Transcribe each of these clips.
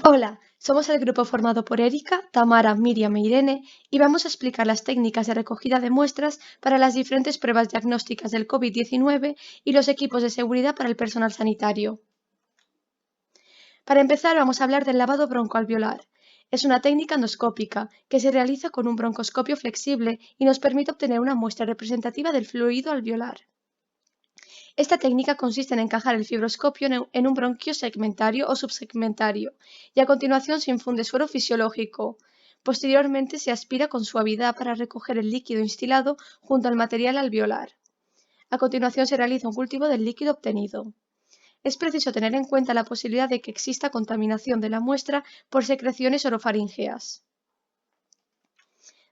Hola, somos el grupo formado por Erika, Tamara, Miriam e Irene y vamos a explicar las técnicas de recogida de muestras para las diferentes pruebas diagnósticas del COVID-19 y los equipos de seguridad para el personal sanitario. Para empezar, vamos a hablar del lavado broncoalveolar. Es una técnica endoscópica que se realiza con un broncoscopio flexible y nos permite obtener una muestra representativa del fluido alveolar. Esta técnica consiste en encajar el fibroscopio en un bronquio segmentario o subsegmentario y a continuación se infunde suero fisiológico. Posteriormente se aspira con suavidad para recoger el líquido instilado junto al material alveolar. A continuación se realiza un cultivo del líquido obtenido. Es preciso tener en cuenta la posibilidad de que exista contaminación de la muestra por secreciones orofaríngeas.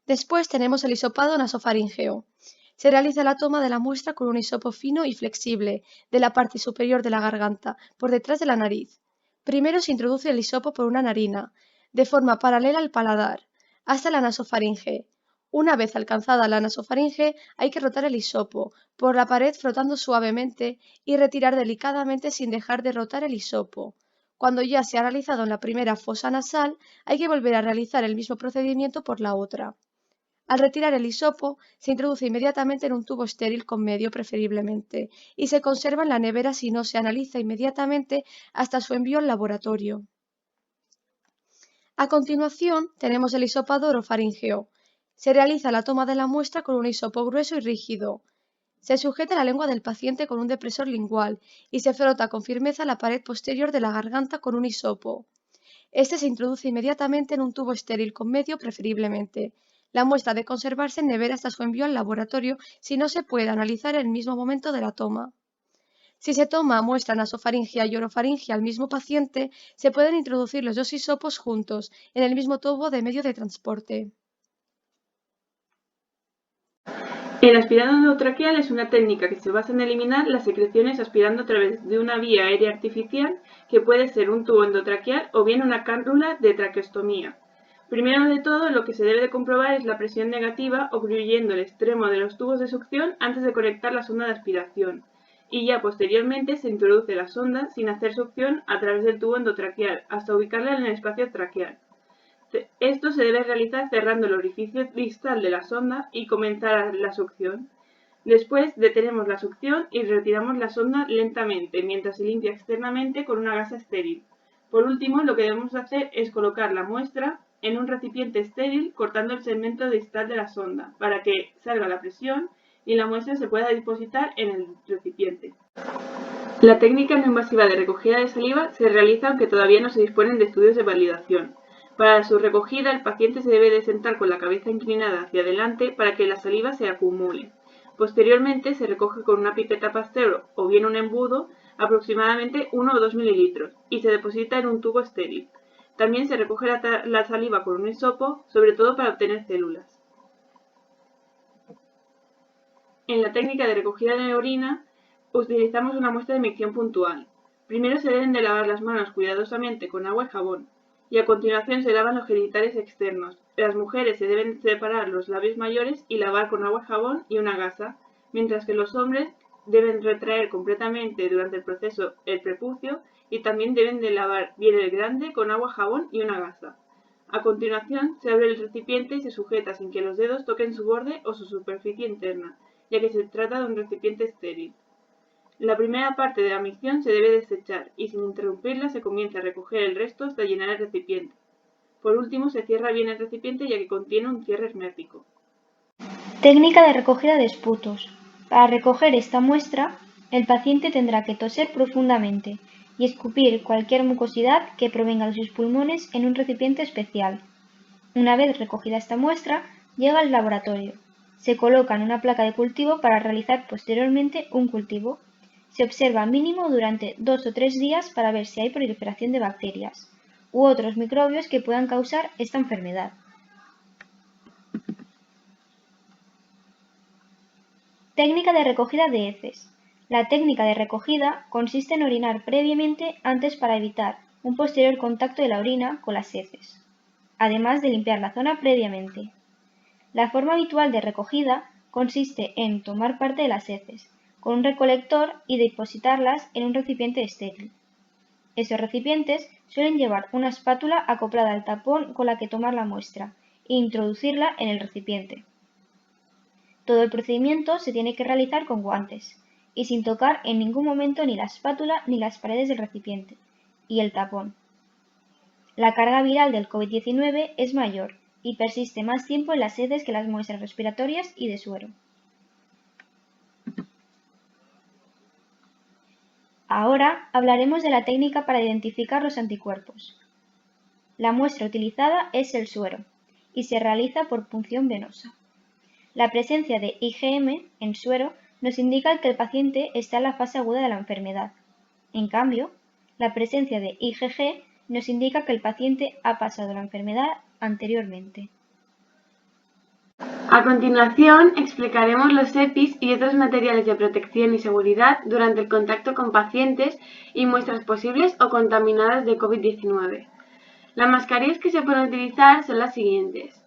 Después tenemos el hisopado nasofaríngeo. Se realiza la toma de la muestra con un hisopo fino y flexible de la parte superior de la garganta, por detrás de la nariz. Primero se introduce el hisopo por una narina, de forma paralela al paladar, hasta la nasofaringe. Una vez alcanzada la nasofaringe, hay que rotar el hisopo por la pared frotando suavemente y retirar delicadamente sin dejar de rotar el hisopo. Cuando ya se ha realizado en la primera fosa nasal, hay que volver a realizar el mismo procedimiento por la otra. Al retirar el hisopo, se introduce inmediatamente en un tubo estéril con medio preferiblemente y se conserva en la nevera si no se analiza inmediatamente hasta su envío al laboratorio. A continuación, tenemos el hisopado orofaríngeo. Se realiza la toma de la muestra con un hisopo grueso y rígido. Se sujeta la lengua del paciente con un depresor lingual y se frota con firmeza la pared posterior de la garganta con un hisopo. Este se introduce inmediatamente en un tubo estéril con medio preferiblemente. La muestra ha de conservarse en nevera hasta su envío al laboratorio si no se puede analizar en el mismo momento de la toma. Si se toma muestra nasofaringia y orofaringia al mismo paciente, se pueden introducir los dos hisopos juntos en el mismo tubo de medio de transporte. El aspirado endotraqueal es una técnica que se basa en eliminar las secreciones aspirando a través de una vía aérea artificial que puede ser un tubo endotraqueal o bien una cánula de traqueostomía. Primero de todo, lo que se debe de comprobar es la presión negativa ocluyendo el extremo de los tubos de succión antes de conectar la sonda de aspiración, y ya posteriormente se introduce la sonda sin hacer succión a través del tubo endotraqueal hasta ubicarla en el espacio traqueal. Esto se debe realizar cerrando el orificio distal de la sonda y comenzar la succión. Después detenemos la succión y retiramos la sonda lentamente mientras se limpia externamente con una gasa estéril. Por último, lo que debemos hacer es colocar la muestra en un recipiente estéril cortando el segmento distal de la sonda para que salga la presión y la muestra se pueda depositar en el recipiente. La técnica no invasiva de recogida de saliva se realiza aunque todavía no se disponen de estudios de validación. Para su recogida, el paciente se debe de sentar con la cabeza inclinada hacia adelante para que la saliva se acumule. Posteriormente, se recoge con una pipeta Pasteur o bien un embudo, aproximadamente 1 o 2 mililitros, y se deposita en un tubo estéril. También se recoge la saliva con un hisopo, sobre todo para obtener células. En la técnica de recogida de orina, utilizamos una muestra de micción puntual. Primero se deben de lavar las manos cuidadosamente con agua y jabón, y a continuación se lavan los genitales externos. Las mujeres se deben separar los labios mayores y lavar con agua y jabón y una gasa, mientras que los hombres deben retraer completamente durante el proceso el prepucio y también deben de lavar bien el glande con agua, jabón y una gasa. A continuación se abre el recipiente y se sujeta sin que los dedos toquen su borde o su superficie interna, ya que se trata de un recipiente estéril. La primera parte de la micción se debe desechar y sin interrumpirla se comienza a recoger el resto hasta llenar el recipiente. Por último, se cierra bien el recipiente ya que contiene un cierre hermético. Técnica de recogida de esputos. Para recoger esta muestra, el paciente tendrá que toser profundamente y escupir cualquier mucosidad que provenga de sus pulmones en un recipiente especial. Una vez recogida esta muestra, llega al laboratorio. Se coloca en una placa de cultivo para realizar posteriormente un cultivo. Se observa mínimo durante 2 o 3 días para ver si hay proliferación de bacterias u otros microbios que puedan causar esta enfermedad. Técnica de recogida de heces. La técnica de recogida consiste en orinar previamente antes para evitar un posterior contacto de la orina con las heces, además de limpiar la zona previamente. La forma habitual de recogida consiste en tomar parte de las heces con un recolector y depositarlas en un recipiente estéril. Esos recipientes suelen llevar una espátula acoplada al tapón con la que tomar la muestra e introducirla en el recipiente. Todo el procedimiento se tiene que realizar con guantes y sin tocar en ningún momento ni la espátula ni las paredes del recipiente y el tapón. La carga viral del COVID-19 es mayor y persiste más tiempo en las heces que las muestras respiratorias y de suero. Ahora hablaremos de la técnica para identificar los anticuerpos. La muestra utilizada es el suero y se realiza por punción venosa. La presencia de IgM en suero nos indica que el paciente está en la fase aguda de la enfermedad. En cambio, la presencia de IgG nos indica que el paciente ha pasado la enfermedad anteriormente. A continuación, explicaremos los EPIs y otros materiales de protección y seguridad durante el contacto con pacientes y muestras posibles o contaminadas de COVID-19. Las mascarillas que se pueden utilizar son las siguientes.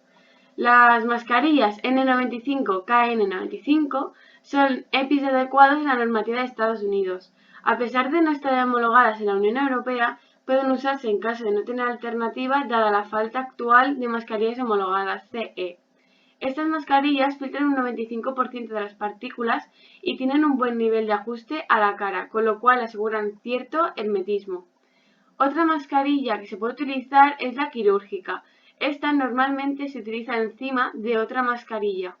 Las mascarillas N95, KN95 son EPIs adecuados a la normativa de Estados Unidos. A pesar de no estar homologadas en la Unión Europea, pueden usarse en caso de no tener alternativa dada la falta actual de mascarillas homologadas CE. Estas mascarillas filtran un 95% de las partículas y tienen un buen nivel de ajuste a la cara, con lo cual aseguran cierto hermetismo. Otra mascarilla que se puede utilizar es la quirúrgica. Esta normalmente se utiliza encima de otra mascarilla.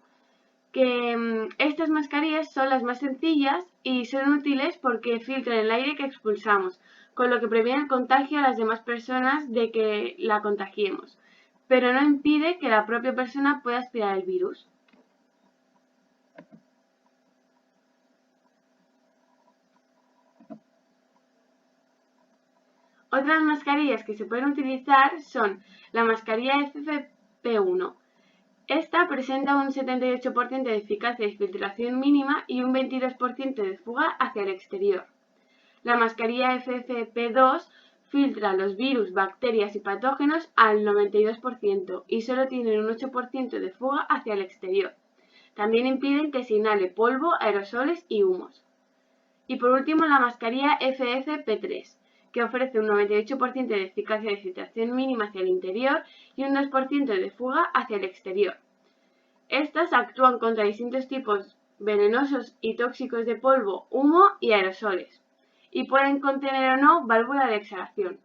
Estas mascarillas son las más sencillas y son útiles porque filtran el aire que expulsamos, con lo que previene el contagio a las demás personas de que la contagiemos, pero no impide que la propia persona pueda aspirar el virus. Otras mascarillas que se pueden utilizar son la mascarilla FFP1. Esta presenta un 78% de eficacia de filtración mínima y un 22% de fuga hacia el exterior. La mascarilla FFP2 filtra los virus, bacterias y patógenos al 92% y solo tienen un 8% de fuga hacia el exterior. También impiden que se inhale polvo, aerosoles y humos. Y por último, la mascarilla FFP3, que ofrece un 98% de eficacia de filtración mínima hacia el interior y un 2% de fuga hacia el exterior. Estas actúan contra distintos tipos venenosos y tóxicos de polvo, humo y aerosoles, y pueden contener o no válvula de exhalación.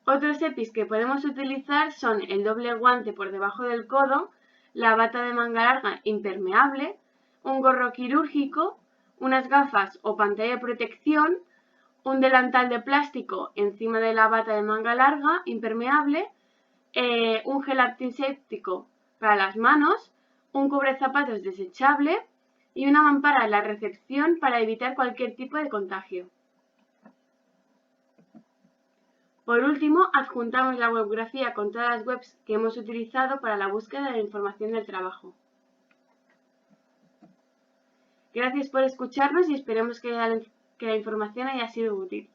Otros EPIs que podemos utilizar son el doble guante por debajo del codo, la bata de manga larga impermeable, un gorro quirúrgico, unas gafas o pantalla de protección, un delantal de plástico encima de la bata de manga larga impermeable, un gel antiséptico para las manos, un cubrezapatos desechable y una mampara en la recepción para evitar cualquier tipo de contagio. Por último, adjuntamos la webgrafía con todas las webs que hemos utilizado para la búsqueda de la información del trabajo. Gracias por escucharnos y esperemos que la información haya sido útil.